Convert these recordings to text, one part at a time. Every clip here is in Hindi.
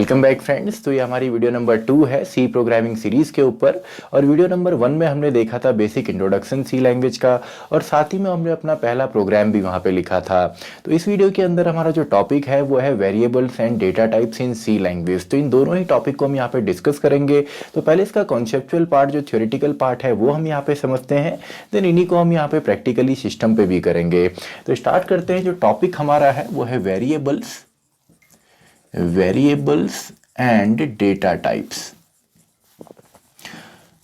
Welcome back friends. तो ये हमारी वीडियो नंबर 2 है सी प्रोग्रामिंग सीरीज़ के ऊपर। और वीडियो नंबर 1 में हमने देखा था बेसिक इंट्रोडक्शन सी लैंग्वेज का, और साथ ही में हमने अपना पहला प्रोग्राम भी वहाँ पे लिखा था। तो इस वीडियो के अंदर हमारा जो टॉपिक है वो है variables and data types in C language. तो इन दोनों ही टॉपिक को हम यहाँ पे डिस्कस करेंगे। तो पहले इसका कॉन्सेप्चुअल पार्ट जो थ्योरेटिकल पार्ट है वो हम यहाँ पे समझते हैं, देन इन्हीं को हम यहाँ पे प्रैक्टिकली सिस्टम पे भी करेंगे। तो स्टार्ट करते हैं। जो टॉपिक हमारा है वो है वेरिएबल्स एंड डेटा टाइप्स।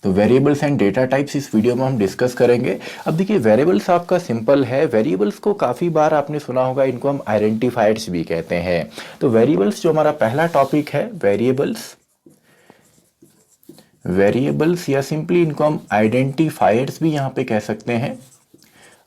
तो वेरिएबल्स एंड डेटा टाइप्स इस वीडियो में हम डिस्कस करेंगे। अब देखिए, वेरिएबल्स आपका सिंपल है। वेरिएबल्स को काफ़ी बार आपने सुना होगा, इनको हम आइडेंटिफायर्स भी कहते हैं। तो वेरिएबल्स जो हमारा पहला टॉपिक है, वेरिएबल्स या सिंपली इनको हम आइडेंटिफायर्स भी यहाँ पे कह सकते हैं।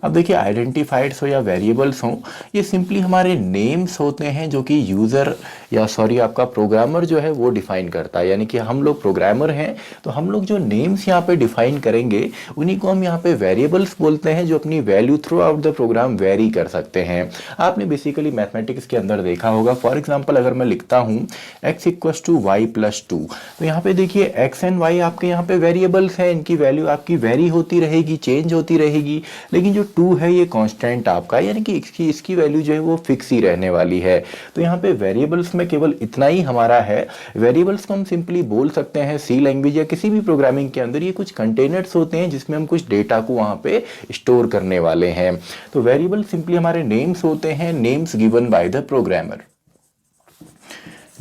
अब देखिए, आइडेंटिफायर्स हो या वेरिएबल्स हो, ये सिंपली हमारे नेम्स होते हैं जो कि यूज़र या आपका प्रोग्रामर जो है वो डिफाइन करता है। यानी कि हम लोग प्रोग्रामर हैं, तो हम लोग जो नेम्स यहाँ पे डिफाइन करेंगे उन्हीं को हम यहाँ पे वेरिएबल्स बोलते हैं, जो अपनी value throughout the program vary कर सकते हैं। आपने बेसिकली मैथमेटिक्स के अंदर देखा होगा। फॉर एग्जाम्पल, अगर मैं लिखता हूँ x = y+2, तो यहाँ पे देखिए x एंड y आपके यहाँ पे वेरिएबल्स हैं। इनकी वैल्यू आपकी वेरी होती रहेगी, चेंज होती रहेगी, लेकिन जो 2 है ये कांस्टेंट आपका, यानी कि इसकी वैल्यू जो है वो फिक्स ही रहने वाली है। तो यहाँ पे वेरिएबल्स में केवल इतना ही हमारा है। वेरिएबल्स को हम सिंपली बोल सकते हैं सी लैंग्वेज या किसी भी प्रोग्रामिंग के अंदर ये कुछ कंटेनर्स होते हैं जिसमें हम कुछ डेटा को वहाँ पे स्टोर करने वाले हैं। तो वेरिएबल सिंपली हमारे नेम्स होते हैं, names given by the programmer.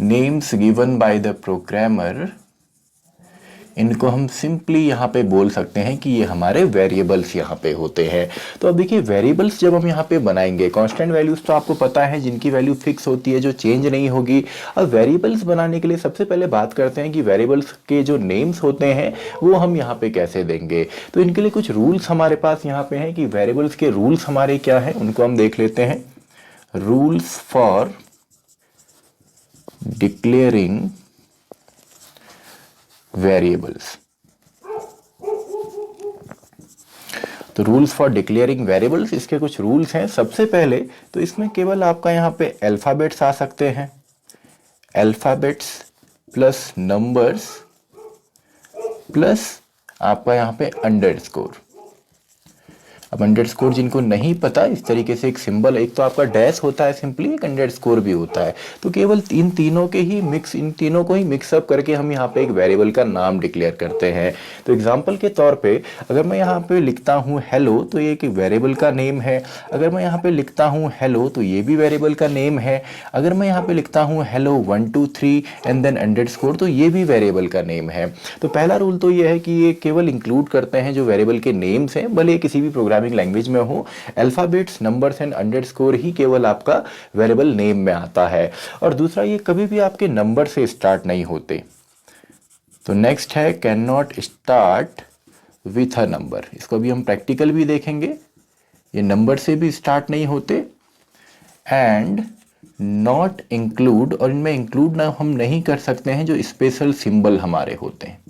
Names given by the programmer, इनको हम सिंपली यहाँ पे बोल सकते हैं कि ये हमारे वेरिएबल्स यहाँ पे होते हैं। तो अब देखिए, वेरिएबल्स जब हम यहाँ पे बनाएंगे, कांस्टेंट वैल्यूज तो आपको पता है जिनकी वैल्यू फिक्स होती है, जो चेंज नहीं होगी। अब वेरिएबल्स बनाने के लिए सबसे पहले बात करते हैं कि वेरिएबल्स के जो नेम्स होते हैं वो हम यहाँ पे कैसे देंगे। तो इनके लिए कुछ रूल्स हमारे पास यहाँ पे हैं कि वेरिएबल्स के रूल्स हमारे क्या हैं, उनको हम देख लेते हैं। Rules for declaring variables. तो रूल्स फॉर डिक्लेयरिंग वेरिएबल्स, इसके कुछ रूल्स हैं। सबसे पहले तो इसमें केवल आपका यहाँ पे अल्फाबेट्स आ सकते हैं, अल्फाबेट्स प्लस नंबर्स प्लस आपका यहाँ पे अंडरस्कोर। अब अंडरस्कोर जिनको नहीं पता, इस तरीके से एक सिंबल, एक तो आपका डैश होता है सिंपली, एक अंडरस्कोर भी होता है। तो केवल इन तीनों को ही मिक्सअप करके हम यहाँ पे एक वेरिएबल का नाम डिक्लेयर करते हैं। तो एग्जांपल के तौर पे अगर मैं यहाँ पे लिखता हूँ हेलो, तो ये एक वेरिएबल का नेम है। अगर मैं यहाँ पे लिखता हूँ हेलो, तो ये भी वेरिएबल का नेम है। अगर मैं यहाँ पे लिखता हूँ हेलो 1 2 3 एंड देन अंडरस्कोर, तो ये भी वेरिएबल का नेम है। तो पहला रूल तो ये है कि ये केवल इंक्लूड करते हैं जो वेरिएबल के नेम्स हैं, भले किसी भी प्रोग्रामिंग लैंग्वेज में हो। अल्फाबेट्स, नंबर्स एंड अंडरस्कोर ही केवल आपका वेरिएबल नेम में आता है। और दूसरा, ये कभी भी आपके नंबर से स्टार्ट नहीं होते। तो नेक्स्ट है can not start with a number. इसको भी हम प्रैक्टिकल भी देखेंगे। ये नंबर से भी स्टार्ट नहीं होते। एंड नॉट इंक्लूड, और इनमें इंक्लूड ना हम नहीं कर सकते हैं जो स्पेशल सिंबल हमारे होते हैं।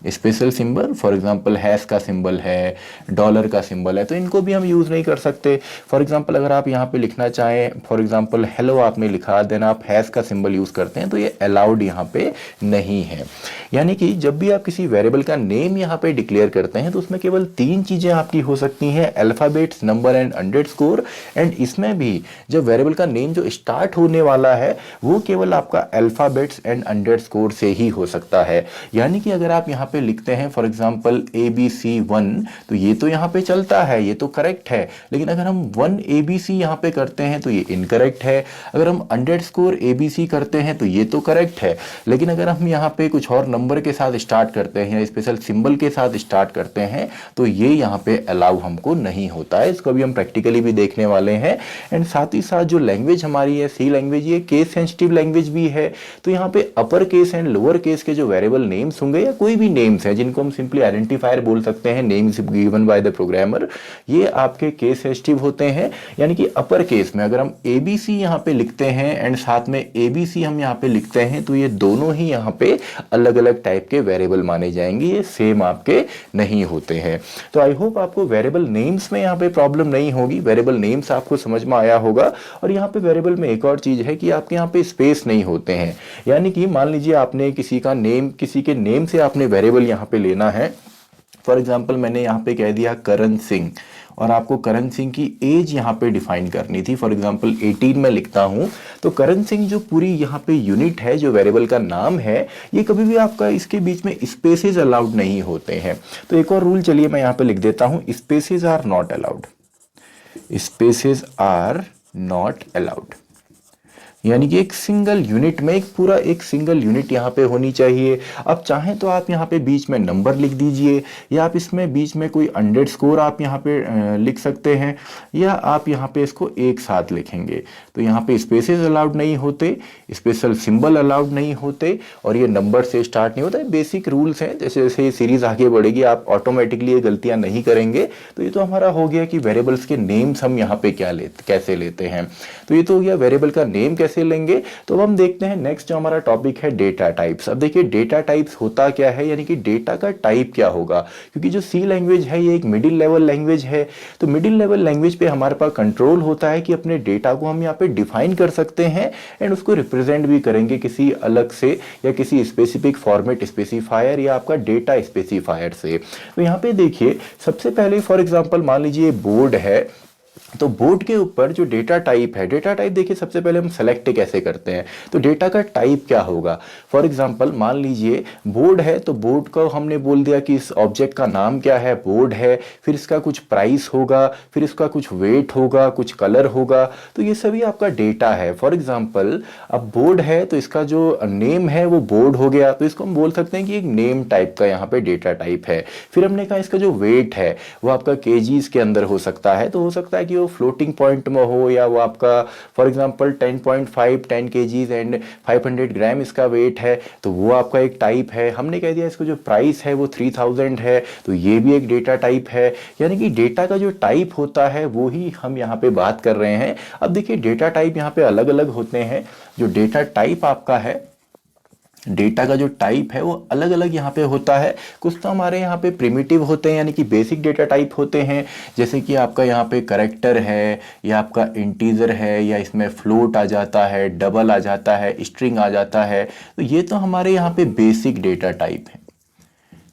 Special symbol, for example hash का सिंबल है, डॉलर का सिंबल है, तो इनको भी हम यूज़ नहीं कर सकते। फॉर एग्जांपल, अगर आप यहाँ पे लिखना चाहें, फॉर एग्जांपल हेलो आपने लिखा, देन आप हैश का सिंबल यूज़ करते हैं, तो ये अलाउड यहाँ पे नहीं है। यानी कि जब भी आप किसी वेरिएबल का नेम यहाँ पे डिक्लेयर करते हैं तो उसमें केवल 3 चीज़ें आपकी हो सकती हैं, alphabets, number and underscore. And इसमें भी जब वेरिएबल का नेम जो स्टार्ट होने वाला है वो केवल आपका अल्फ़ाबेट्स एंड अंडरस्कोर से ही हो सकता है। यानी कि अगर आप यहाँ पे लिखते हैं फॉर एग्जांपल ABC1, तो ये तो यहाँ पे चलता है, ये तो करेक्ट है। लेकिन अगर हम 1 ABC यहाँ पे करते हैं तो ये इनकरेक्ट है। अगर हम अंडरस्कोर ABC करते हैं तो ये तो करेक्ट है। लेकिन अगर हम यहाँ पे कुछ और नंबर के साथ स्टार्ट करते हैं या स्पेशल सिंबल के साथ स्टार्ट करते हैं तो ये यहाँ पे अलाउ हमको नहीं होता है। इसको भी हम प्रैक्टिकली भी देखने वाले हैं। एंड साथ ही साथ जो लैंग्वेज हमारी है सी लैंग्वेज, ये केस सेंसिटिव लैंग्वेज भी है। तो यहाँ पे upper case and lower case के जो वेरिएबल नेम्स होंगे या कोई भी नेम्स हैं जिनको हम सिंपली आइडेंटिफायर बोल सकते हैं, names given by the programmer, ये आपके केस सेंसिटिव होते हैं। यानी कि अपर केस में अगर हम ABC यहाँ पे लिखते हैं एंड साथ में ABC हम यहाँ पे लिखते हैं तो ये दोनों ही यहाँ पे अलग अलग टाइप के वेरिएबल माने जाएंगे, ये सेम आपके नहीं होते हैं। तो आई होप आपको वेरिएबल नेम्स में यहाँ पे प्रॉब्लम नहीं होगी, वेरिएबल नेम्स आपको समझ में आया होगा। और यहाँ पे वेरिएबल में एक और चीज है कि आपके यहाँ पे स्पेस नहीं होते हैं। यानी कि मान लीजिए आपने किसी का नेम, किसी के नेम से आपने वेरिएबल यहाँ पे लेना है। फॉर एग्जाम्पल मैंने यहाँ पे कह दिया करण सिंह, और आपको करण सिंह की एज यहाँ पे डिफाइन करनी थी, फॉर एग्जांपल 18 में लिखता हूँ। तो करण सिंह जो पूरी यहाँ पे यूनिट है, जो वेरिएबल का नाम है, ये कभी भी आपका इसके बीच में स्पेसेस अलाउड नहीं होते हैं। तो एक और रूल चलिए मैं यहाँ पे लिख देता हूँ, spaces are not allowed, spaces are not allowed. यानी कि एक सिंगल यूनिट में एक सिंगल यूनिट यहाँ पे होनी चाहिए। अब चाहें तो आप यहाँ पे बीच में नंबर लिख दीजिए, या आप इसमें बीच में कोई अंडरस्कोर आप यहाँ पे लिख सकते हैं, या आप यहाँ पे इसको एक साथ लिखेंगे। तो यहाँ पे स्पेसेस अलाउड नहीं होते, स्पेशल सिंबल अलाउड नहीं होते, और ये नंबर से स्टार्ट नहीं होता है। बेसिक रूल्स हैं, जैसे जैसे ये सीरीज आगे बढ़ेगी आप ऑटोमेटिकली ये गलतियाँ नहीं करेंगे। तो ये तो हमारा हो गया कि वेरिएबल्स के नेम्स हम यहाँ पे कैसे लेते हैं। तो ये तो हो गया वेरिएबल का नेम कैसे लेंगे। तो अब हम देखते हैं नेक्स्ट जो हमारा टॉपिक है डेटा टाइप्स। अब देखिए डेटा टाइप्स होता क्या है, यानी कि डेटा का टाइप क्या होगा। क्योंकि जो सी लैंग्वेज है ये एक मिडिल लेवल लैंग्वेज है, तो मिडिल लेवल लैंग्वेज पे हमारे पास कंट्रोल होता है कि अपने डेटा को हम यहाँ पे डिफाइन कर सकते हैं एंड उसको रिप्रेजेंट भी करेंगे किसी अलग से या किसी स्पेसिफिक फॉर्मेट स्पेसिफायर या आपका डेटा स्पेसिफायर से। तो यहाँ पे देखिए सबसे पहले फॉर एग्जांपल मान लीजिए बोर्ड है, तो बोर्ड के ऊपर जो डेटा टाइप है, डेटा टाइप देखिए सबसे पहले हम सेलेक्ट कैसे करते हैं। तो डेटा का टाइप क्या होगा, फॉर एग्जांपल मान लीजिए बोर्ड है, तो बोर्ड को हमने बोल दिया कि इस ऑब्जेक्ट का नाम क्या है, बोर्ड है, फिर इसका कुछ प्राइस होगा, फिर इसका कुछ वेट होगा, कुछ कलर होगा। तो ये सभी आपका डेटा है। फॉर एग्जांपल अब बोर्ड है तो इसका जो नेम है वो बोर्ड हो गया, तो इसको हम बोल सकते हैं कि एक नेम टाइप का यहाँ पे डेटा टाइप है। फिर हमने कहा इसका जो वेट है वो आपका केजीज के अंदर हो सकता है, तो हो सकता है कि वो फ्लोटिंग पॉइंट में हो, या वो आपका फॉर एग्जांपल 10.5 10 केजीज एंड 500 ग्राम इसका वेट है, तो वो आपका एक टाइप है। हमने कह दिया इसको जो प्राइस है वो 3000 है, तो ये भी एक डेटा टाइप है। यानी कि डेटा का जो टाइप होता है वो ही हम यहाँ पे बात कर रहे हैं। अब देखिए डेटा टाइप यहाँ पे अलग अलग होते हैं। जो डेटा टाइप आपका है, डेटा का जो टाइप है वो अलग अलग यहाँ पे होता है। कुछ तो हमारे यहाँ पे प्रिमिटिव होते हैं, यानी कि बेसिक डेटा टाइप होते हैं, जैसे कि आपका यहाँ पे कैरेक्टर है, या आपका इंटीजर है, या इसमें फ्लोट आ जाता है, डबल आ जाता है, स्ट्रिंग आ जाता है। तो ये तो हमारे यहाँ पे बेसिक डेटा टाइप है।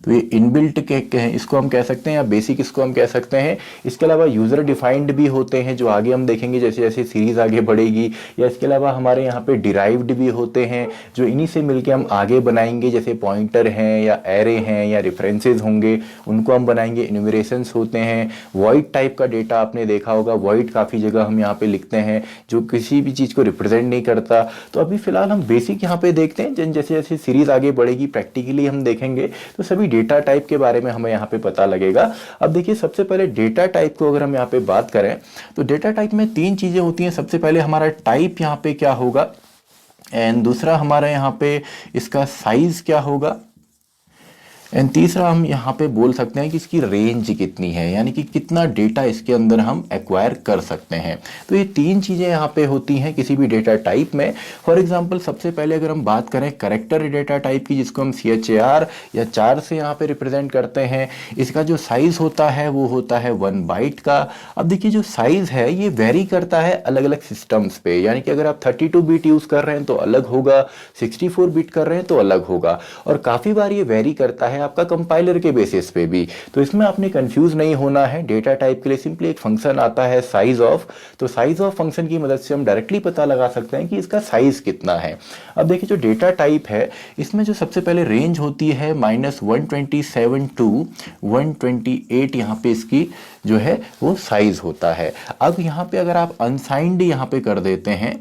तो ये इनबिल्ट के हैं, इसको हम कह सकते हैं, या बेसिक इसको हम कह सकते हैं। इसके अलावा यूज़र डिफाइंड भी होते हैं, जो आगे हम देखेंगे जैसे जैसे सीरीज आगे बढ़ेगी। या इसके अलावा हमारे यहाँ पे डिराइव्ड भी होते हैं, जो इन्हीं से मिलके हम आगे बनाएंगे, जैसे पॉइंटर हैं या एरे हैं या रेफरेंसेस होंगे, उनको हम बनाएंगे। इन्यूमरेशंस होते हैं। वॉइड टाइप का डेटा आपने देखा होगा, वॉइड काफ़ी जगह हम यहाँ पे लिखते हैं जो किसी भी चीज़ को रिप्रेजेंट नहीं करता। तो अभी फिलहाल हम बेसिक यहाँ पे देखते हैं, जैसे जैसे सीरीज आगे बढ़ेगी प्रैक्टिकली हम देखेंगे तो सभी डेटा टाइप के बारे में हमें यहाँ पे पता लगेगा। अब देखिए सबसे पहले डेटा टाइप को अगर हम यहाँ पे बात करें तो डेटा टाइप में तीन चीजें होती हैं। सबसे पहले हमारा टाइप यहाँ पे क्या होगा, एंड दूसरा हमारा यहाँ पे इसका साइज क्या होगा, एंड तीसरा हम यहाँ पे बोल सकते हैं कि इसकी रेंज कितनी है, यानी कि कितना डेटा इसके अंदर हम एक्वायर कर सकते हैं। तो ये तीन चीज़ें यहाँ पे होती हैं किसी भी डेटा टाइप में। फॉर एग्जांपल सबसे पहले अगर हम बात करें कैरेक्टर डेटा टाइप की, जिसको हम CHAR या 4 से यहाँ पे रिप्रेजेंट करते हैं, इसका जो साइज़ होता है वो होता है 1 बाइट का। अब देखिए जो साइज़ है ये वेरी करता है अलग अलग सिस्टम्स पे, यानी कि अगर आप 32 बिट यूज़ कर रहे हैं तो अलग होगा, 64 बिट कर रहे हैं तो अलग होगा, और काफ़ी बार ये वेरी करता है आपका कंपाइलर के बेसिस पे भी। तो इसमें आपने कंफ्यूज नहीं होना है। डेटा टाइप के लिए सिंपली एक फंक्शन आता है साइज ऑफ, तो साइज ऑफ फंक्शन की मदद से हम डायरेक्टली पता लगा सकते हैं कि इसका साइज कितना है। अब देखिए जो डेटा टाइप है इसमें जो सबसे पहले रेंज होती है -127 टू 128, यहाँ पे इसकी जो है वो साइज होता है। अब यहाँ पे अगर आप अनसाइंड यहाँ पे कर देते हैं,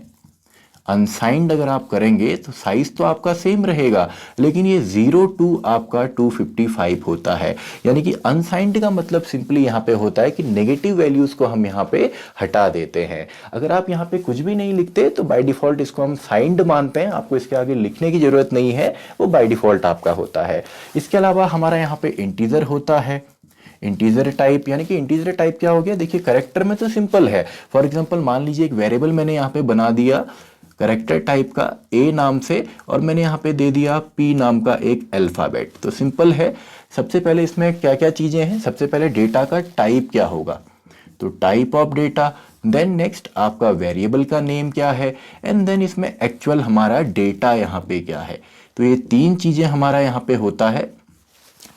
अनसाइंड अगर आप करेंगे तो साइज तो आपका सेम रहेगा, लेकिन ये 0 to आपका 255 होता है। यानी कि अनसाइंड का मतलब सिंपली यहाँ पे होता है कि नेगेटिव वैल्यूज को हम यहाँ पे हटा देते हैं। अगर आप यहाँ पे कुछ भी नहीं लिखते तो बाय डिफॉल्ट इसको हम साइंड मानते हैं, आपको इसके आगे लिखने की जरूरत नहीं है, वो बाय डिफॉल्ट आपका होता है। इसके अलावा हमारा यहाँ पे इंटीजर होता है, इंटीजर टाइप। यानी कि इंटीजर टाइप क्या हो गया, देखिए करेक्टर में तो सिंपल है। फॉर एग्जांपल मान लीजिए एक वेरिएबल मैंने यहाँ पे बना दिया करेक्टर टाइप का ए नाम से, और मैंने यहाँ पे दे दिया पी नाम का एक अल्फाबेट। तो सिंपल है, सबसे पहले इसमें क्या क्या चीजें हैं, सबसे पहले डेटा का टाइप क्या होगा, तो type of data, then next आपका वेरिएबल का नेम क्या है, एंड देन इसमें एक्चुअल हमारा डेटा यहाँ पे क्या है। तो ये तीन चीजें हमारा यहाँ पे होता है,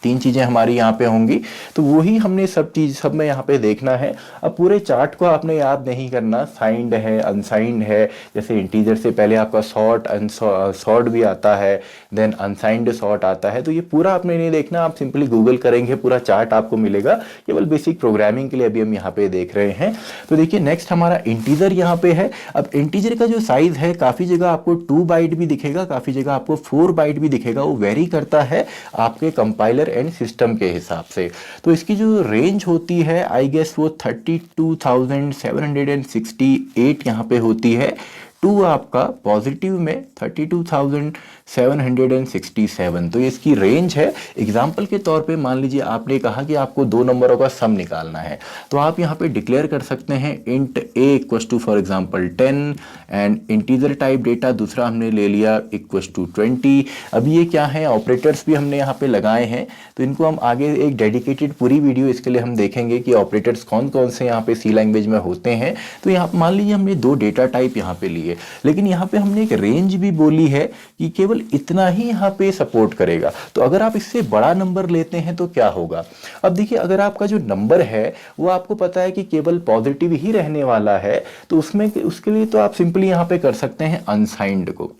तीन चीजें हमारी यहाँ पे होंगी। तो वही हमने सब में यहाँ पे देखना है। अब पूरे चार्ट को आपने याद नहीं करना, साइंड है, अनसाइंड है, जैसे इंटीजर से पहले आपका सॉर्ट, अनसॉर्ट भी आता है, देन अनसाइंड सॉर्ट आता है। तो ये पूरा आपने नहीं देखना, आप सिंपली गूगल करेंगे पूरा चार्ट आपको मिलेगा। केवल बेसिक प्रोग्रामिंग के लिए अभी हम यहाँ पे देख रहे हैं। तो देखिए नेक्स्ट हमारा इंटीजर यहाँ पे है। अब इंटीजर का जो साइज है, काफी जगह आपको 2 बाइट भी दिखेगा, काफी जगह आपको 4 बाइट भी दिखेगा, वो वेरी करता है आपके कंपाइलर एंड सिस्टम के हिसाब से। तो इसकी जो रेंज होती है आई गेस वो 32,768 यहाँ पे होती है। 2 आपका पॉजिटिव में 32,767, तो इसकी रेंज है। एग्जाम्पल के तौर पे मान लीजिए आपने कहा कि आपको 2 नंबरों का सम निकालना है, तो आप यहाँ पे डिक्लेयर कर सकते हैं int a equal to for example 10 and integer type data दूसरा हमने ले लिया इक्वल टू 20। अब ये क्या है, ऑपरेटर्स भी हमने यहाँ पे लगाए हैं, तो इनको हम आगे एक डेडिकेटेड पूरी वीडियो इसके लिए हम देखेंगे कि ऑपरेटर्स कौन कौन से यहाँ पे सी लैंग्वेज में होते हैं। तो यहाँ मान लीजिए हमने 2 डेटा टाइप यहाँ पे लिए, लेकिन यहाँ पे हमने एक रेंज भी बोली है कि केवल इतना ही यहाँ पे सपोर्ट करेगा। तो अगर आप इससे बड़ा नंबर लेते हैं तो क्या होगा। अब देखिए अगर आपका जो नंबर है वो आपको पता है कि केवल पॉजिटिव ही रहने वाला है, तो उसमें उसके लिए तो आप सिंपली यहाँ पे कर सकते हैं अनसाइंड को।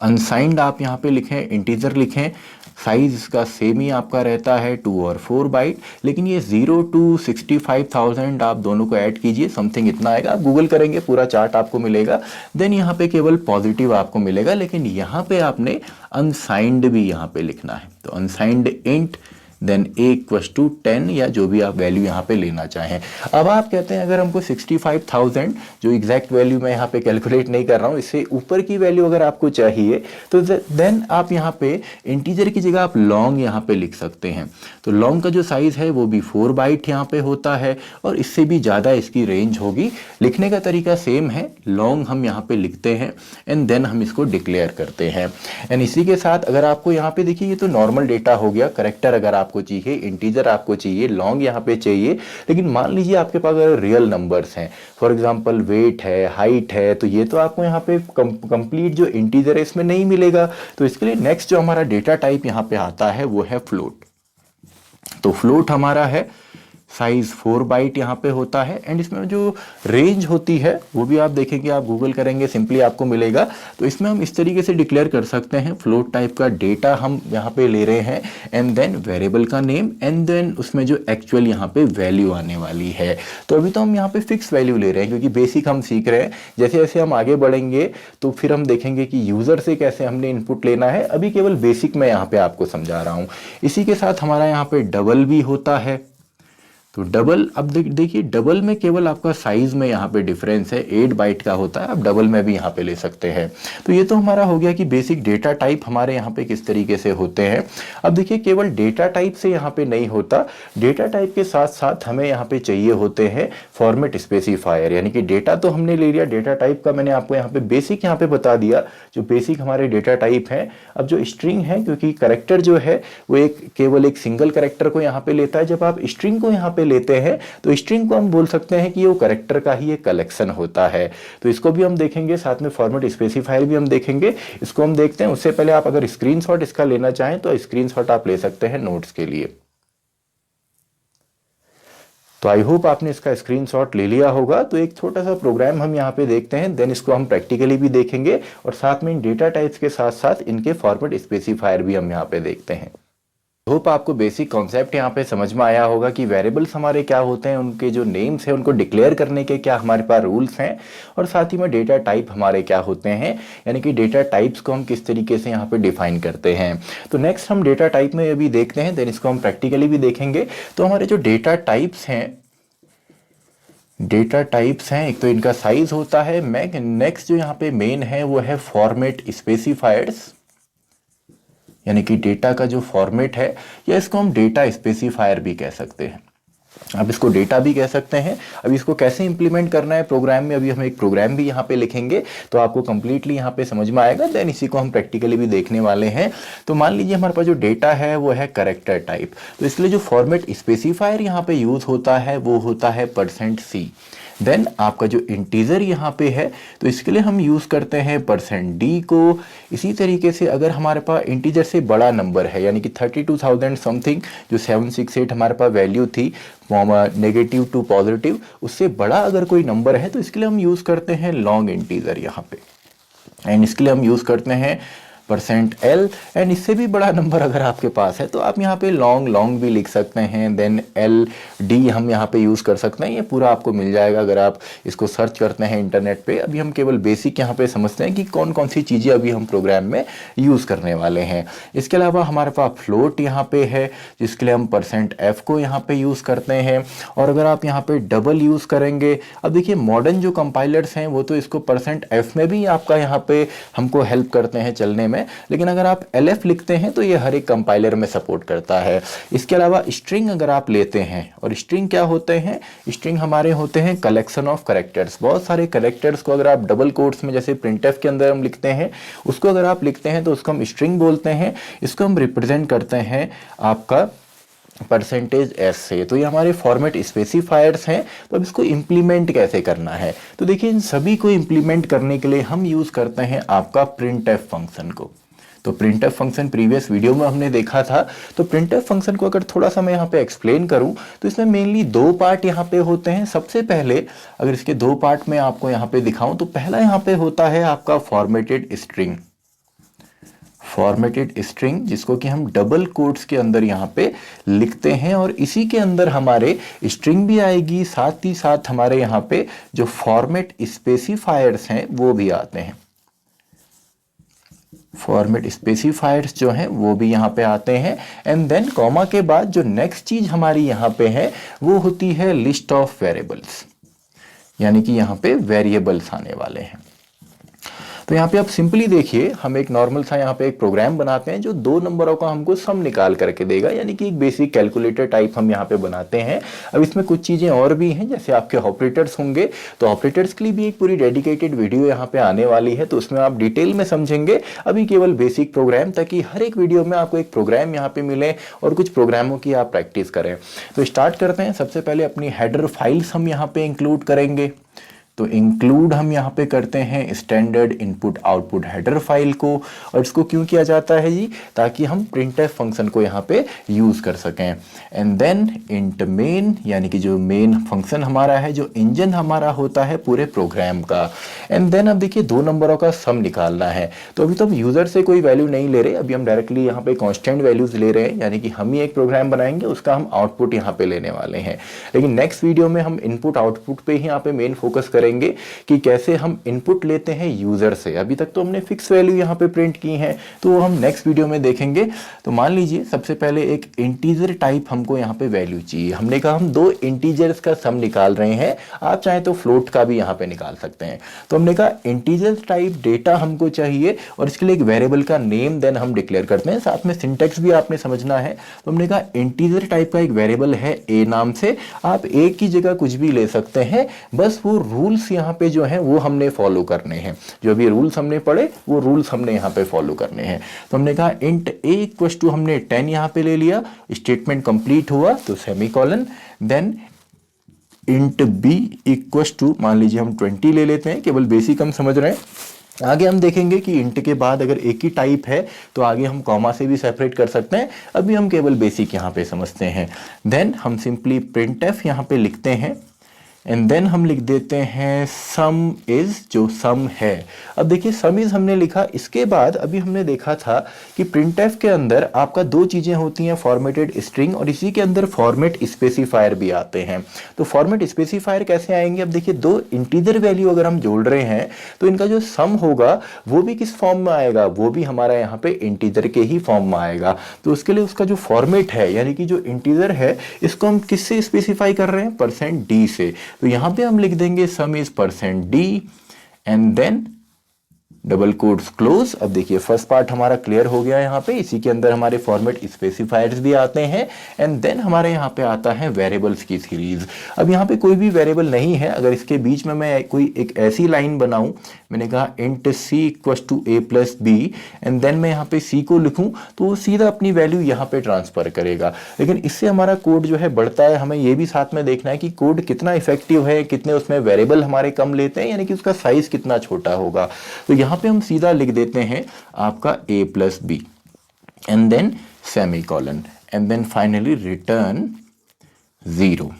अनसाइंड आप यहाँ पे लिखें, इंटीजर लिखें, साइज इसका सेम ही आपका रहता है 2 और 4 बाइट, लेकिन ये 0 to 65,000 आप दोनों को ऐड कीजिए, समथिंग इतना आएगा। आप गूगल करेंगे पूरा चार्ट आपको मिलेगा। देन यहाँ पे केवल पॉजिटिव आपको मिलेगा, लेकिन यहाँ पे आपने अनसाइंड भी यहाँ पे लिखना है। तो unsigned int then a equal to 10 या जो भी आप वैल्यू यहाँ पे लेना चाहें। अब आप कहते हैं अगर हमको 65,000 जो एग्जैक्ट वैल्यू मैं यहाँ पे कैलकुलेट नहीं कर रहा हूँ, इससे ऊपर की वैल्यू अगर आपको चाहिए तो देन आप यहाँ पे इंटीजर की जगह आप लॉन्ग यहाँ पे लिख सकते हैं। तो लॉन्ग का जो साइज है वो भी 4 बाइट यहाँ पे होता है, और इससे भी ज़्यादा इसकी रेंज होगी। लिखने का तरीका सेम है, लॉन्ग हम यहाँ पे लिखते हैं एंड देन हम इसको डिक्लेयर करते हैं। एंड इसी के साथ अगर आपको यहाँ पे देखिए, ये तो नॉर्मल डेटा हो गया, करेक्टर अगर आपको चाहिए, इंटीजर आपको चाहिए, लॉन्ग यहाँ पे चाहिए। लेकिन मान लीजिए आपके पास अगर रियल नंबर्स हैं, फॉर एग्जांपल वेट है, हाइट है, तो ये तो आपको यहाँ पे कंप्लीट जो इंटीजर है इसमें नहीं मिलेगा। तो इसके लिए नेक्स्ट जो हमारा डेटा टाइप यहाँ पे आता है वो है फ्लोट। तो फ्लोट हमारा है, साइज 4 बाइट यहाँ पे होता है, एंड इसमें जो रेंज होती है वो भी आप देखेंगे, आप गूगल करेंगे सिंपली आपको मिलेगा। तो इसमें हम इस तरीके से डिक्लेयर कर सकते हैं, फ्लोट टाइप का डेटा हम यहाँ पे ले रहे हैं, एंड देन वेरिएबल का नेम, एंड देन उसमें जो एक्चुअल यहाँ पे वैल्यू आने वाली है। तो अभी तो हम यहाँ पे फिक्स वैल्यू ले रहे हैं क्योंकि बेसिक हम सीख रहे हैं। जैसे जैसे हम आगे बढ़ेंगे तो फिर हम देखेंगे कि यूजर से कैसे हमने इनपुट लेना है। अभी केवल बेसिक मैं यहाँ पे आपको समझा रहा हूँ। इसी के साथ हमारा यहाँ पे डबल भी होता है। तो डबल, अब देखिए डबल में केवल आपका साइज में यहाँ पे डिफरेंस है, 8 बाइट का होता है, आप डबल में भी यहाँ पे ले सकते हैं। तो ये तो हमारा हो गया कि बेसिक डेटा टाइप हमारे यहाँ पे किस तरीके से होते हैं। अब देखिए केवल डेटा टाइप से यहाँ पे नहीं होता, डेटा टाइप के साथ साथ हमें यहाँ पे चाहिए होते हैं फॉर्मेट स्पेसिफायर। यानी कि डेटा तो हमने ले लिया, डेटा टाइप का मैंने आपको यहाँ पे बेसिक यहाँ पे बता दिया, जो बेसिक हमारे डेटा टाइप है। अब जो स्ट्रिंग है, क्योंकि करेक्टर जो है वो केवल एक सिंगल करेक्टर को यहाँ पे लेता है, जब आप स्ट्रिंग को यहाँ पे लेते हैं तो स्ट्रिंग को हम बोल सकते हैं कि वो करेक्टर का ही एक कलेक्शन होता है। तो इसको भी हम देखेंगे, साथ में फॉर्मेट स्पेसिफायर भी हम देखेंगे। इसको हम देखते हैं, उससे पहले आप अगर स्क्रीनशॉट इसका लेना चाहें तो स्क्रीनशॉट आप ले सकते हैं नोट्स के लिए। तो आई होप आपने इसका स्क्रीनशॉट ले लिया होगा। तो एक छोटा सा प्रोग्राम हम यहाँ पे देखते हैं, देन इसको हम प्रैक्टिकली भी देखेंगे, और साथ में इन डेटा टाइप्स के साथ साथ इनके फॉर्मेट स्पेसिफायर भी हम यहाँ पे देखते हैं। होप आपको बेसिक कॉन्सेप्ट यहाँ पे समझ में आया होगा कि वेरिएबल्स हमारे क्या होते हैं, उनके जो नेम्स हैं उनको डिक्लेयर करने के क्या हमारे पास रूल्स हैं, और साथ ही में डेटा टाइप हमारे क्या होते हैं, यानी कि डेटा टाइप्स को हम किस तरीके से यहाँ पे डिफाइन करते हैं। तो नेक्स्ट हम डेटा टाइप में अभी देखते हैं, देन इसको हम प्रैक्टिकली भी देखेंगे। तो हमारे जो डेटा टाइप्स हैं, एक तो इनका साइज होता है। नेक्स्ट जो यहाँ पे मेन है वो है फॉर्मेट स्पेसिफायर्स, यानी कि डेटा का जो फॉर्मेट है, या इसको हम डेटा स्पेसिफायर भी कह सकते हैं, अब इसको डेटा भी कह सकते हैं। अब इसको कैसे इंप्लीमेंट करना है प्रोग्राम में, अभी हम एक प्रोग्राम भी यहाँ पे लिखेंगे तो आपको कंप्लीटली यहाँ पे समझ में आएगा। देन इसी को हम प्रैक्टिकली भी देखने वाले हैं। तो मान लीजिए हमारे पास जो डेटा है वो है कैरेक्टर टाइप, तो इसके लिए जो फॉर्मेट स्पेसिफायर यहाँ पे यूज होता है वो होता है %C। देन आपका जो इंटीजर यहाँ पे है तो इसके लिए हम यूज करते हैं %D को। इसी तरीके से अगर हमारे पास इंटीजर से बड़ा नंबर है, यानी कि 32,000 समथिंग जो 768 हमारे पास वैल्यू थी नेगेटिव टू पॉजिटिव, उससे बड़ा अगर कोई नंबर है तो इसके लिए हम यूज करते हैं लॉन्ग इंटीजर यहाँ पे, एंड इसके लिए हम यूज करते हैं %L। एंड इससे भी बड़ा नंबर अगर आपके पास है तो आप यहाँ पे लॉन्ग भी लिख सकते हैं। देन LD हम यहाँ पे यूज़ कर सकते हैं, ये पूरा आपको मिल जाएगा अगर आप इसको सर्च करते हैं इंटरनेट पे। अभी हम केवल बेसिक यहाँ पे समझते हैं कि कौन कौन सी चीज़ें अभी हम प्रोग्राम में यूज़ करने वाले हैं। इसके अलावा हमारे पास फ्लोट यहाँ पे है, जिसके लिए हम %F को यहाँ पे यूज़ करते हैं। और अगर आप यहाँ पे डबल यूज़ करेंगे, अब देखिए मॉडर्न जो कंपाइलर्स हैं वो तो इसको %F में भी आपका यहाँ पे हमको हेल्प करते हैं चलने में, लेकिन अगर आप LF लिखते हैं तो ये हर एक कंपाइलर में सपोर्ट करता है। इसके अलावा स्ट्रिंग अगर आप लेते हैं, और स्ट्रिंग क्या होते हैं, स्ट्रिंग हमारे होते हैं कलेक्शन ऑफ कैरेक्टर्स। बहुत सारे कैरेक्टर्स को अगर आप डबल कोट्स में जैसे printf के अंदर हम लिखते हैं, उसको अगर आप लिखते हैं तो उसको हम स्ट्रिंग बोलते हैं। इसको हम रिप्रेजेंट करते हैं आपका %S से। तो ये हमारे फॉर्मेट स्पेसिफायर्स हैं। तो अब इसको इंप्लीमेंट कैसे करना है, तो देखिए इन सभी को इंप्लीमेंट करने के लिए हम यूज करते हैं आपका printf फंक्शन को। तो printf फंक्शन प्रीवियस वीडियो में हमने देखा था। तो printf फंक्शन को अगर थोड़ा सा मैं यहाँ पे एक्सप्लेन करूँ तो इसमें मेनली दो पार्ट यहाँ पे होते हैं। सबसे पहले अगर इसके दो पार्ट में आपको यहाँ पे दिखाऊं तो पहला यहाँ पे होता है आपका फॉर्मेटेड स्ट्रिंग, जिसको कि हम डबल कोट्स के अंदर यहाँ पे लिखते हैं, और इसी के अंदर हमारे स्ट्रिंग भी आएगी, साथ ही साथ हमारे यहाँ पे जो फॉर्मेट स्पेसिफायर्स हैं वो भी आते हैं। फॉर्मेट स्पेसिफायर्स जो हैं वो भी यहाँ पे आते हैं। एंड देन कॉमा के बाद जो नेक्स्ट चीज हमारी यहाँ पे है वो होती है लिस्ट ऑफ वेरिएबल्स, यानी कि यहाँ पे वेरिएबल्स आने वाले हैं। तो यहाँ पे आप सिंपली देखिए, हम एक नॉर्मल सा यहाँ पे एक प्रोग्राम बनाते हैं जो दो नंबरों का हमको सम निकाल करके देगा, यानी कि एक बेसिक कैलकुलेटर टाइप हम यहाँ पे बनाते हैं। अब इसमें कुछ चीज़ें और भी हैं, जैसे आपके ऑपरेटर्स होंगे, तो ऑपरेटर्स के लिए भी एक पूरी डेडिकेटेड वीडियो यहाँ पे आने वाली है, तो उसमें आप डिटेल में समझेंगे। अभी केवल बेसिक प्रोग्राम, ताकि हर एक वीडियो में आपको एक प्रोग्राम यहाँ पे मिले और कुछ प्रोग्रामों की आप प्रैक्टिस करें। तो स्टार्ट करते हैं। सबसे पहले अपनी हेडर फाइल्स हम यहाँ पे इंक्लूड करेंगे। तो इंक्लूड हम यहाँ पे करते हैं standard input output header file को, और इसको क्यों किया जाता है जी, ताकि हम printf फंक्शन को यहाँ पे यूज कर सकें। एंड देन इंट मेन, यानी कि जो मेन फंक्शन हमारा है, जो इंजन हमारा होता है पूरे प्रोग्राम का। एंड देन अब देखिए दो नंबरों का सम निकालना है। तो अभी तो हम यूजर से कोई वैल्यू नहीं ले रहे, अभी हम डायरेक्टली यहाँ पे कॉन्स्टेंट वैल्यूज ले रहे हैं, यानी कि हम ही एक प्रोग्राम बनाएंगे, उसका हम आउटपुट यहाँ पे लेने वाले हैं। लेकिन नेक्स्ट वीडियो में हम इनपुट आउटपुट पे ही यहाँ पे मेन फोकस करेंगे कि कैसे हम इनपुट लेते हैं यूजर से। अभी तक तो हमने फिक्स वैल्यू यहाँ पे प्रिंट की है, तो वो हम नेक्स्ट वीडियो में देखेंगे। तो मान लीजिए सबसे पहले एक इंटीजर टाइप हमको यहाँ पे वैल्यू चाहिए। हमने कहा हम दो इंटीजर्स का सम निकाल रहे हैं, आप चाहे तो फ्लोट का भी यहाँ पे निकाल सकते हैं। तो हमने कहा इंटीजर टाइप डेटा हमको चाहिए, और इसके लिए एक वेरिएबल का नेम देन हम डिक्लेयर करते हैं, साथ में सिंटेक्स भी आपने समझना है। तो हमने कहा इंटीजर टाइप का एक वेरिएबल है ए नाम से, आप ए की जगह कुछ भी ले सकते हैं, बस वो रूल्स यहाँ पे जो है वो हमने फॉलो करने हैं। जो भी रूल्स हमने पढ़े वो रूल्स हमने यहाँ पे फॉलो करने हैं। तो हमने कहा इंट ए इक्वल टू हमने 10 यहाँ पे ले लिया, स्टेटमेंट कंप्लीट हुआ तो semicolon, then int b equal to मान लीजिए हम 20 ले लेते हैं, केवल बेसिक हम समझ रहे हैं। आगे हम देखेंगे कि इंट के बाद अगर एक ही टाइप है तो आगे हम कॉमा से भी सेपरेट कर सकते हैं, अभी हम केवल बेसिक यहाँ पे समझते हैं। देन हम सिंपली printf यहाँ पे लिखते हैं, एंड देन हम लिख देते हैं सम इज, जो सम है। अब देखिए सम इज हमने लिखा, इसके बाद अभी हमने देखा था कि प्रिंटफ के अंदर आपका दो चीजें होती हैं, फॉर्मेटेड स्ट्रिंग और इसी के अंदर फॉर्मेट स्पेसिफायर भी आते हैं। तो फॉर्मेट स्पेसिफायर कैसे आएंगे? अब देखिए दो इंटीजर वैल्यू अगर हम जोड़ रहे हैं तो इनका जो सम होगा वो भी किस फॉर्म में आएगा, वो भी हमारा यहाँ पे इंटीजर के ही फॉर्म में आएगा। तो उसके लिए उसका जो फॉर्मेट है यानी कि जो इंटीजर है इसको हम किससे स्पेसिफाई कर रहे हैं? %d से। तो यहां पे हम लिख देंगे sum is %d and then double quotes close. अब देखिए फर्स्ट पार्ट हमारा क्लियर हो गया यहाँ पे, इसी के अंदर हमारे फॉर्मेट स्पेसिफायर्स भी आते हैं एंड देन हमारे यहाँ पे आता है वेरिएबल्स की सीरीज। अब यहाँ पे कोई भी वेरिएबल नहीं है, अगर इसके बीच में मैं कोई एक ऐसी लाइन बनाऊं, मैंने कहा int c equals to a plus b and then मैं यहाँ पे c को लिखूं तो वो सीधा अपनी वैल्यू यहाँ पे ट्रांसफर करेगा। लेकिन इससे हमारा कोड जो है बढ़ता है, हमें ये भी साथ में देखना है कि कोड कितना इफेक्टिव है, कितने उसमें वेरिएबल हमारे कम लेते हैं, यानी कि उसका साइज कितना छोटा होगा। तो यहाँ पे हम सीधा लिख देते हैं आपका a plus b and then semicolon and then finally return 0।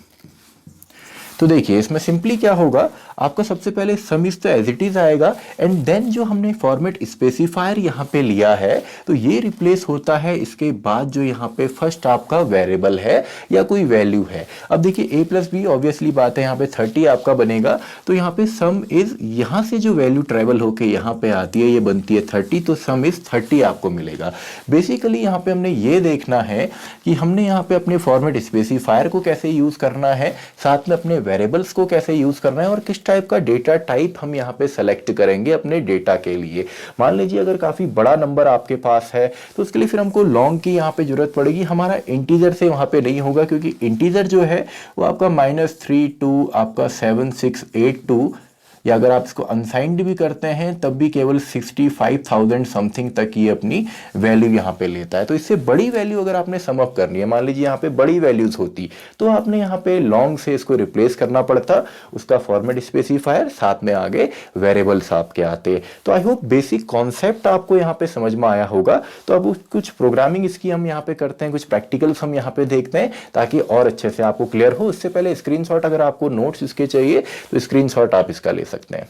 तो देखिए इसमें सिंपली क्या होगा, आपका सबसे पहले सम इज तो एज इट इज आएगा एंड देन जो हमने फॉर्मेट स्पेसिफायर यहाँ पे लिया है तो ये रिप्लेस होता है इसके बाद जो यहाँ पे फर्स्ट आपका वेरिएबल है या कोई वैल्यू है। अब देखिए a प्लस बी ऑब्वियसली बात है, यहाँ पे 30 आपका बनेगा, तो यहाँ पे सम इज, यहाँ से जो वैल्यू ट्रेवल होके यहाँ पे आती है ये बनती है 30, तो सम इज 30 आपको मिलेगा। बेसिकली यहाँ पे हमने ये देखना है कि हमने यहाँ पे अपने फॉर्मेट स्पेसिफायर को कैसे यूज करना है, साथ में अपने वेरिएबल्स को कैसे यूज करना है और किस टाइप का डेटा टाइप हम यहाँ पे सेलेक्ट करेंगे अपने डेटा के लिए। मान लीजिए अगर काफी बड़ा नंबर आपके पास है तो उसके लिए फिर हमको लॉन्ग की यहाँ पे जरूरत पड़ेगी, हमारा इंटीजर से वहां पे नहीं होगा क्योंकि इंटीजर जो है वो आपका -32 आपका 7682, या अगर आप इसको अनसाइंड भी करते हैं तब भी केवल 65,000 समथिंग तक ये अपनी वैल्यू यहाँ पे लेता है। तो इससे बड़ी वैल्यू अगर आपने सम अप करनी है, मान लीजिए यहाँ पे बड़ी वैल्यूज होती तो आपने यहाँ पे लॉन्ग से इसको रिप्लेस करना पड़ता, उसका फॉर्मेट स्पेसिफायर साथ में आगे वेरिएबल्स आपके आते। तो आई होप बेसिक कॉन्सेप्ट आपको यहाँ पे समझ में आया होगा। तो अब कुछ प्रोग्रामिंग इसकी हम यहाँ पे करते हैं, कुछ प्रैक्टिकल्स हम यहाँ पे देखते हैं ताकि और अच्छे से आपको क्लियर हो। उससे पहले स्क्रीनशॉट अगर आपको नोट्स इसके चाहिए तो स्क्रीनशॉट आप इसका ले सकते हैं।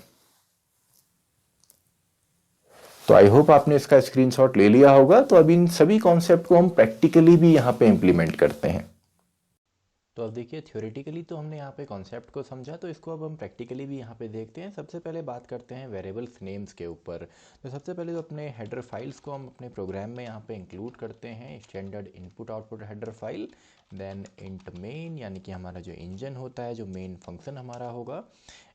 तो आई होप आपने इसका स्क्रीनशॉट ले लिया होगा। तो अब इन सभी कॉन्सेप्ट को हम प्रैक्टिकली भी यहाँ पे इंप्लीमेंट करते हैं। तो अब देखिए थ्योरेटिकली तो हमने यहाँ पे कॉन्सेप्ट को समझा, तो इसको अब हम प्रैक्टिकली भी यहाँ पे देखते हैं। सबसे पहले बात करते हैं वेरिएबल्स नेम्स के ऊपर। तो सबसे पहले तो अपने हेडर फाइल्स को हम अपने प्रोग्राम में यहाँ पे इंक्लूड करते हैं, standard input output header file, then int main यानी कि हमारा जो इंजन होता है, जो मेन फंक्शन हमारा होगा,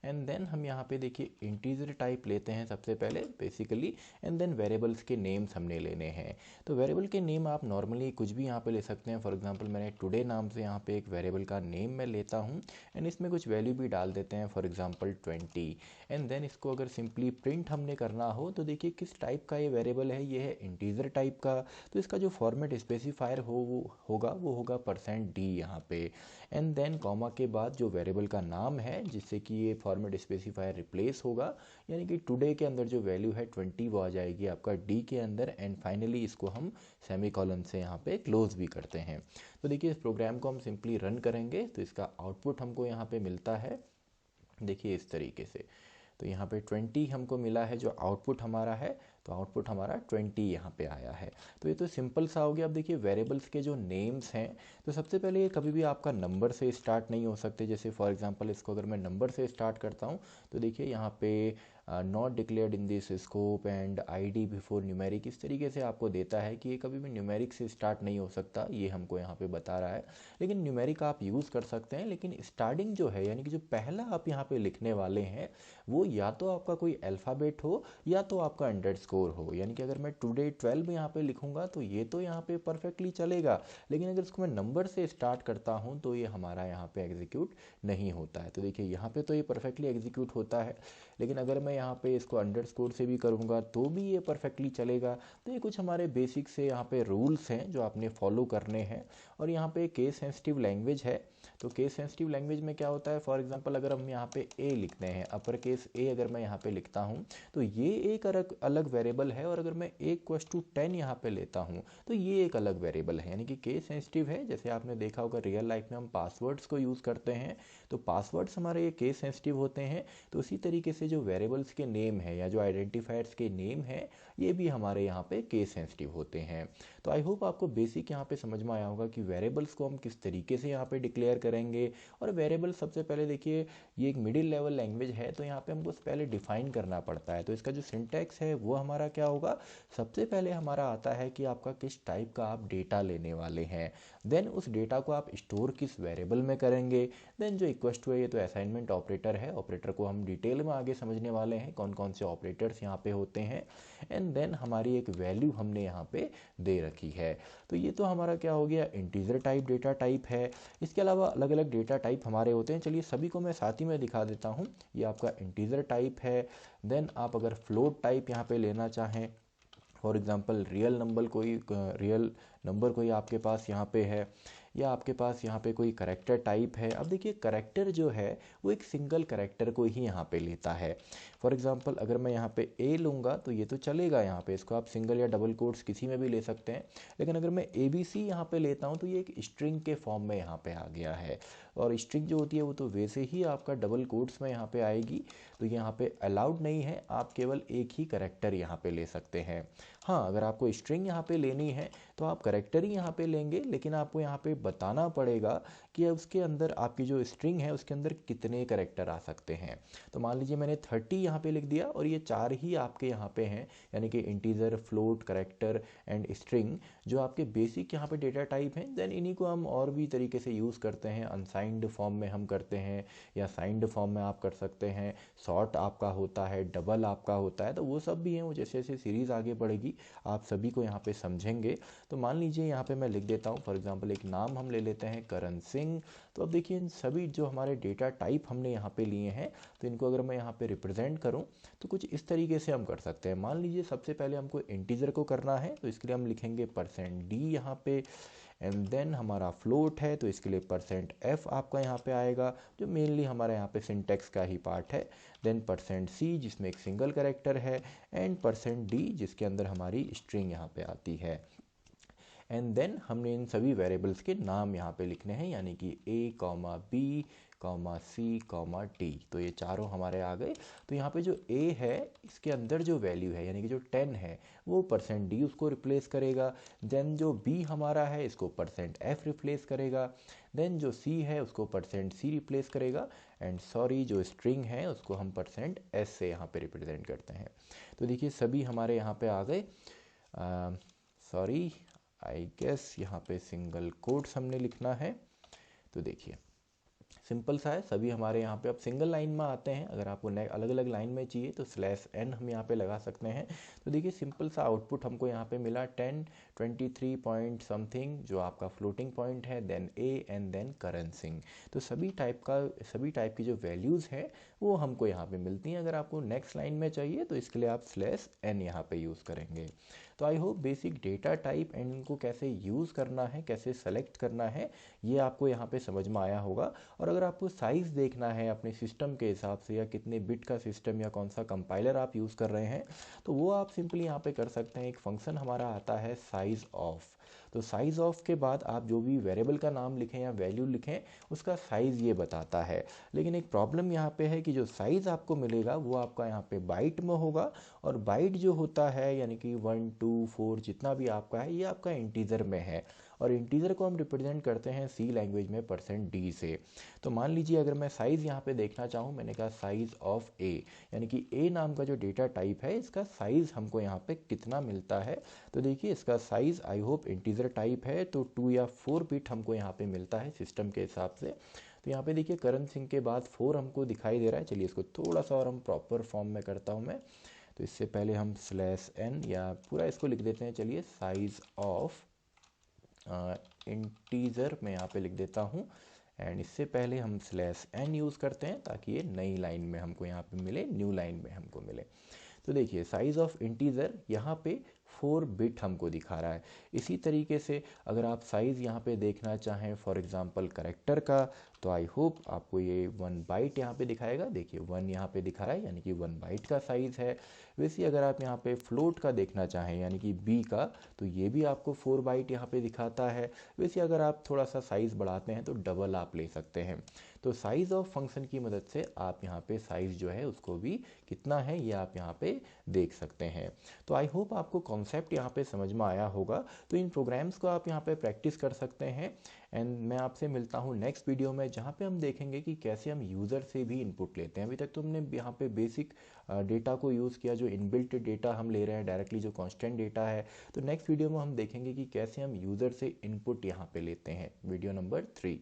एंड देन हम यहाँ पे देखिए इंटीजर टाइप लेते हैं सबसे पहले बेसिकली, एंड देन वेरिएबल्स के नेम्स हमने लेने हैं। तो वेरिएबल के नेम आप नॉर्मली कुछ भी यहाँ पे ले सकते हैं। फॉर एग्जांपल मैंने टुडे नाम से यहाँ पे एक वेरिएबल का नेम मैं लेता हूँ एंड इसमें कुछ वैल्यू भी डाल देते हैं, फॉर एग्जांपल 20, एंड देन इसको अगर सिंपली प्रिंट हमने करना हो तो देखिए किस टाइप का ये वेरिएबल है, ये है इंटीजर टाइप का, तो इसका जो फॉर्मेट स्पेसिफायर होगा वो होगा %d यहाँ पे, एंड देन कॉमा के बाद जो वेरिएबल का नाम है जिससे कि ये फॉर्मेट स्पेसिफायर रिप्लेस होगा, यानी कि टुडे के अंदर जो वैल्यू है 20 वो आ जाएगी आपका डी के अंदर, एंड फाइनली इसको हम सेमीकोलन से यहाँ पे क्लोज भी करते हैं। तो देखिए इस प्रोग्राम को हम सिंपली रन करेंगे तो इसका आउटपुट हमको यहाँ पे मिलता है, देखिए इस तरीके से। तो यहाँ पे 20 हमको मिला है जो आउटपुट हमारा है, तो आउटपुट हमारा 20 यहाँ पे आया है। तो ये तो सिंपल सा हो गया। अब देखिए वेरिएबल्स के जो नेम्स हैं, तो सबसे पहले ये कभी भी आपका नंबर से स्टार्ट नहीं हो सकते। जैसे फॉर एग्जांपल इसको अगर मैं नंबर से स्टार्ट करता हूँ तो देखिए यहाँ पे not declared in this scope and ID before numeric, इस तरीके से आपको देता है कि ये कभी भी न्यूमेरिक से स्टार्ट नहीं हो सकता, ये हमको यहाँ पे बता रहा है। लेकिन न्यूमेरिक आप यूज़ कर सकते हैं, लेकिन स्टार्टिंग जो है यानी कि जो पहला आप यहाँ पे लिखने वाले हैं वो या तो आपका कोई अल्फ़ाबेट हो या तो आपका अंडरस्कोर हो। यानी कि अगर मैं टुडे 12 यहाँ पे लिखूंगा तो ये तो यहाँ पे परफेक्टली चलेगा, लेकिन अगर इसको मैं नंबर से स्टार्ट करता हूँ तो ये हमारा यहाँ पे एग्जीक्यूट नहीं होता है। तो देखिए यहाँ पे तो ये परफेक्टली एग्जीक्यूट होता है, लेकिन अगर मैं यहाँ पे इसको अंडरस्कोर से भी करूँगा तो भी ये परफेक्टली चलेगा। तो ये कुछ हमारे बेसिक से यहाँ पे रूल्स हैं जो आपने फॉलो करने हैं। और यहाँ पे केस सेंसिटिव लैंग्वेज है, तो केस सेंसिटिव लैंग्वेज में क्या होता है, फॉर एग्जांपल अगर हम यहाँ पे ए लिखते हैं, अपर केस ए अगर मैं यहाँ पे लिखता हूँ तो ये एक अलग वेरिएबल है, और अगर मैं ए इक्वल्स टू 10 यहाँ पे लेता हूँ तो ये एक अलग वेरिएबल है, यानी कि केस सेंसिटिव है। जैसे आपने देखा होगा रियल लाइफ में हम पासवर्ड्स को यूज़ करते हैं, तो पासवर्ड्स हमारे ये केस सेंसिटिव होते हैं। तो उसी तरीके से जो वेरिएबल्स के नेम है या जो आइडेंटिफायर्स के नेम है ये भी हमारे यहाँ पे केस सेंसिटिव होते हैं। तो आई होप आपको बेसिक यहाँ पे समझ में आया होगा कि वेरिएबल्स को हम किस तरीके से यहाँ पे डिक्लेयर करेंगे। और वेरिएबल सबसे पहले देखिए ये एक मिडिल लेवल लैंग्वेज है, तो यहाँ पे हमको पहले डिफाइन करना पड़ता है। तो इसका जो सिंटैक्स है वो हमारा क्या होगा, सबसे पहले हमारा आता है कि आपका किस टाइप का आप डेटा लेने वाले हैं, देन उस डेटा को आप स्टोर किस वेरिएबल में करेंगे, देन जो इक्वल टू है ये तो असाइनमेंट ऑपरेटर है, ऑपरेटर को हम डिटेल में आगे समझने वाले हैं कौन कौन से ऑपरेटर्स यहाँ पे होते हैं। एंड देन हमारी एक वैल्यू हमने यहाँ पे दे रखी है। तो ये तो हमारा क्या हो गया, इंटीजर टाइप डेटा टाइप है। इसके अलावा अलग अलग डेटा टाइप हमारे होते हैं, चलिए सभी को मैं साथ ही में दिखा देता हूँ। ये आपका इंटीजर टाइप है। देन आप अगर फ्लोट टाइप यहाँ पे लेना चाहें, फॉर एग्जांपल रियल नंबर कोई आपके पास यहाँ पे है, या आपके पास यहाँ पे कोई करेक्टर टाइप है। अब देखिए करेक्टर जो है वो एक सिंगल करेक्टर को ही यहाँ पे लेता है। फॉर एग्जांपल अगर मैं यहाँ पे ए लूँगा तो ये तो चलेगा, यहाँ पे इसको आप सिंगल या डबल कोट्स किसी में भी ले सकते हैं। लेकिन अगर मैं ABC यहाँ पे लेता हूँ तो ये एक स्ट्रिंग के फॉर्म में यहाँ पे आ गया है, और स्ट्रिंग जो होती है वो तो वैसे ही आपका डबल कोट्स में यहाँ पे आएगी, तो यहाँ पे अलाउड नहीं है, आप केवल एक ही करेक्टर यहाँ पे ले सकते हैं। हाँ, अगर आपको स्ट्रिंग यहाँ पे लेनी है तो आप करेक्टर ही यहाँ पे लेंगे, लेकिन आपको यहाँ पे बताना पड़ेगा कि उसके अंदर आपकी जो स्ट्रिंग है उसके अंदर कितने करेक्टर आ सकते हैं। तो मान लीजिए मैंने 30 यहाँ पे लिख दिया और ये 4 ही आपके यहाँ पे हैं, यानी कि integer, float, character and string, जो आपके बेसिक यहाँ पे डेटा टाइप हैं। देन इन्हीं को हम और भी तरीके से यूज़ करते हैं, अनसाइंड फॉर्म में हम करते हैं या साइंड फॉर्म में आप कर सकते हैं, शॉर्ट आपका होता है, डबल आपका होता है, तो वो सब भी हैं। वो जैसे जैसे सीरीज़ आगे बढ़ेगी आप सभी को यहाँ पे समझेंगे। तो मान लीजिए यहाँ पे मैं लिख देता हूँ, फॉर एग्जांपल एक नाम हम ले लेते हैं करण सिंह। तो अब देखिए इन सभी जो हमारे डेटा टाइप हमने यहाँ पे लिए हैं, तो इनको अगर मैं यहाँ पे रिप्रेजेंट करूँ तो कुछ इस तरीके से हम कर सकते हैं। मान लीजिए सबसे पहले हमको इंटीजर को करना है, तो इसके लिए हम लिखेंगे %d यहाँ पे। एंड देन हमारा फ्लोट है तो इसके लिए %f आपका यहाँ पे आएगा, जो मेनली हमारे यहाँ पे सिंटेक्स का ही पार्ट है। देन %c जिसमें एक सिंगल करेक्टर है, एंड %d जिसके अंदर हमारी स्ट्रिंग यहाँ पे आती है। एंड देन हमने इन सभी वेरिएबल्स के नाम यहाँ पे लिखने हैं, यानी कि A, B, C, D। तो ये चारों हमारे आ गए। तो यहाँ पे जो A है इसके अंदर जो वैल्यू है यानी कि जो 10 है वो %d उसको रिप्लेस करेगा। देन जो B हमारा है इसको %f रिप्लेस करेगा। देन जो C है उसको %c रिप्लेस करेगा। एंड सॉरी जो स्ट्रिंग है उसको हम %s से यहाँ पे रिप्रेजेंट करते हैं। तो देखिए सभी हमारे यहाँ पे आ गए। सॉरी आई गेस यहाँ पे सिंगल कोट्स हमने लिखना है। तो देखिए सिंपल सा है, सभी हमारे यहाँ पे अब सिंगल लाइन में आते हैं। अगर आपको अलग अलग लाइन में चाहिए तो /n हम यहाँ पे लगा सकते हैं। तो देखिए सिंपल सा आउटपुट हमको यहाँ पे मिला 10, 23 पॉइंट समथिंग जो आपका फ्लोटिंग पॉइंट है, then A and then Karan Singh. तो सभी टाइप की जो वैल्यूज़ हैं वो हमको यहाँ पे मिलती हैं। अगर आपको नेक्स्ट लाइन में चाहिए तो इसके लिए आप /n यहाँ पे यूज़ करेंगे। तो I hope basic data type and इनको कैसे यूज़ करना है, कैसे सेलेक्ट करना है, ये आपको यहाँ पे समझ में आया होगा। और अगर आपको साइज़ देखना है अपने सिस्टम के हिसाब से, या कितने बिट का सिस्टम या कौन सा कंपाइलर आप यूज़ कर रहे हैं, तो वो आप सिंपली यहाँ पे कर सकते हैं। एक फंक्शन हमारा आता है साइज़ ऑफ। तो साइज़ ऑफ के बाद आप जो भी वेरिएबल का नाम लिखें या वैल्यू लिखें उसका साइज़ ये बताता है। लेकिन एक प्रॉब्लम यहाँ पे है कि जो साइज़ आपको मिलेगा वो आपका यहाँ पे बाइट में होगा, और बाइट जो होता है यानी कि 1, 2, 4 जितना भी आपका है ये आपका इंटीजर में है, और इंटीजर को हम रिप्रेजेंट करते हैं C लैंग्वेज में %d से। तो मान लीजिए अगर मैं साइज़ यहाँ पे देखना चाहूँ, मैंने कहा साइज़ ऑफ A, यानी कि A नाम का जो डेटा टाइप है इसका साइज़ हमको यहाँ पे कितना मिलता है। तो देखिए इसका size I hope integer type है तो 2 या 4 बिट हमको यहाँ पे मिलता है सिस्टम के हिसाब से। तो यहाँ पे देखिए करण सिंह के बाद 4 हमको दिखाई दे रहा है। चलिए इसको थोड़ा सा और हम प्रॉपर फॉर्म में करता हूँ मैं। तो इससे पहले हम /n या पूरा इसको लिख देते हैं। चलिए साइज़ ऑफ इंटीजर मैं यहाँ पे लिख देता हूँ, एंड इससे पहले हम /n यूज़ करते हैं ताकि ये नई लाइन में हमको यहाँ पे मिले, न्यू लाइन में हमको मिले। तो देखिए साइज़ ऑफ इंटीजर यहाँ पे 4 बिट हमको दिखा रहा है। इसी तरीके से अगर आप साइज़ यहाँ पे देखना चाहें फॉर एग्जांपल करेक्टर का, तो आई होप आपको ये 1 बाइट यहाँ पे दिखाएगा। देखिए 1 यहाँ पे दिखा रहा है यानी कि 1 बाइट का साइज़ है। वैसे अगर आप यहाँ पे फ्लोट का देखना चाहें यानी कि b का, तो ये भी आपको 4 बाइट यहाँ पे दिखाता है। वैसे अगर आप थोड़ा सा साइज़ बढ़ाते हैं तो डबल आप ले सकते हैं। तो साइज़ ऑफ फंक्शन की मदद से आप यहाँ पे साइज़ जो है उसको भी कितना है ये आप यहाँ पे देख सकते हैं। तो आई होप आपको कॉन्सेप्ट यहाँ पे समझ में आया होगा। तो इन प्रोग्राम्स को आप यहाँ पे प्रैक्टिस कर सकते हैं एंड मैं आपसे मिलता हूँ नेक्स्ट वीडियो में, जहाँ पे हम देखेंगे कि कैसे हम यूज़र से भी इनपुट लेते हैं। अभी तक तो हमने यहाँ पे बेसिक डेटा को यूज़ किया, जो इनबिल्ट डेटा हम ले रहे हैं डायरेक्टली, जो कांस्टेंट डेटा है। तो नेक्स्ट वीडियो में हम देखेंगे कि कैसे हम यूज़र से इनपुट यहाँ पे लेते हैं। Video number 3।